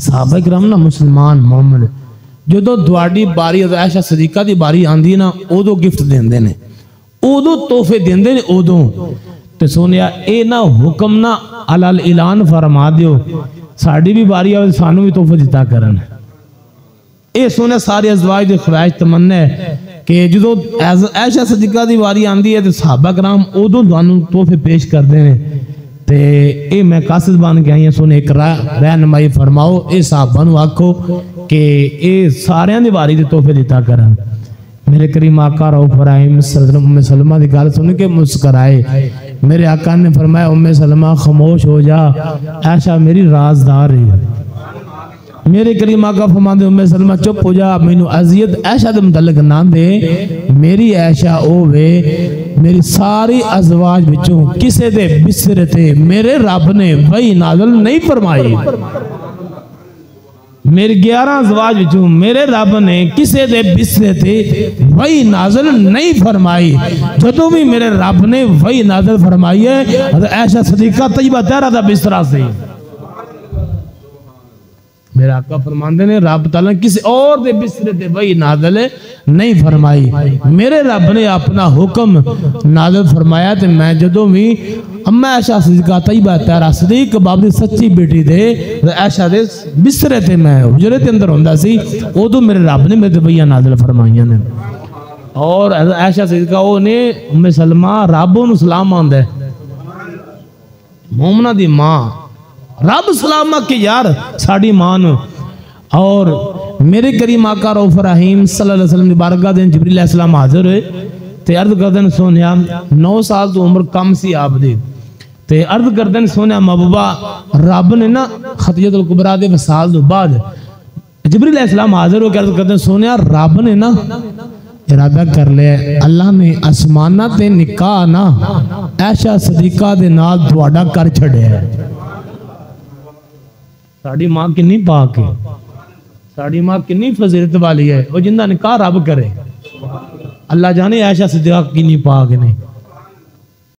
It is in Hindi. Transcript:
सहाबा किराम ना मुसलमान मोमिन जो दुआडी बारी आयशा सदीका दी बारी आंदी ना उदों गिफ्ट देंदे ने, उदों तोहफे देंदे ने उदों। ते सोनिया ए ना हुक्म ना अल ऐलान फरमा दियो साड़ी भी बारी आवे सानू भी तोहफा दिता करन। ए सोने सारे अज़वाज दी ख्वाहिश तमन्ना है कि जो आयशा सदीका दी बारी आंदी है तो सहाबा कराम उदों तुहानू तोहफे पेश करते हैं। ते ए मैं कासिद बन के आई हूं, सोने एक रहनुमाई फरमाओ ए सहाबा नू आखो कि ए सारियां दी बारी दे तोहफे दिता करन। मेरे करीम आका रऊफ रहीम सल्लल्लाहु उम्मे सलमा दी गल सुन के मुस्कुराए। मेरे आका ने फरमाया उम्मे सलमा खामोश हो जा, आयशा मेरी राजदार है। मेरे करीम आका फरमाते उम्मे सलमा चुप हो जा, मैनू अजियत आयशा दे मुतल्लिक ना दे। मेरी आयशा ओ वे मेरी सारी अज़वाज विचों किसे दे बिस्तरे ते मेरे रब ने वही नाज़िल नहीं फरमाई। मेरे 11 अज़वाज विचों मेरे रब ने किसे दे बिस्तरे ते वही नाज़िल नहीं फरमाई। जदों भी मेरे रब ने वही नाज़िल फरमाई है आयशा सदीका तैयबा तहरा दा बिस्तरा से। मेरा आका फरमाते ने रब ताला किसी और दे बिस्तरे ते वही नाज़िल नहीं फरमाई। मेरे रब ने अपना हुक्म नाज़िल फरमाया ते मैं जदों भी अम्मा आयशा सदीका तैयबा तहरा सदीक बाब दी सच्ची बेटी दे आयशा दे बिस्तरे ते मैं हुजरे दे अंदर हुंदा सी उदों मेरे रब ने मेरे ते वही नाज़िल फरमाइयां ने। और आयशा सदीका ओ ने उम्मे सलमा रब नूं सलाम आंदा है, मोमना दी मां रब सलाम के यार साड़ी मां नूं। और मेरे करीम आका रऊफ रहीम सल्लल्लाहु अलैहि वसल्लम दी बारगाह दे जिब्रील अलैहिस्सलाम हाजिर हुए ते अर्ज करदे सोनिया 9 साल तो उम्र कम सी आप दी ते अर्ज करदे सोनिया महबूबा रब ने ना खतीजतुल कुबरा दे वसाल तो बाद जिब्रील अलैहिस्सलाम हाजिर होकर अर्ज करदे सोनिया रब ने ना इरादा कर लिया, अल्लाह ने आसमाना ते निकाह ना आयशा सदीका दे नाल तुहाडा कर छड़िया है। साड़ी मां किन्नी पाक है, साड़ी मां किन्नी फजीलत वाली है, वो जिंदा निकाह रब करे। अल्लाह जाने आयशा सदीका किन्नी पाक ने।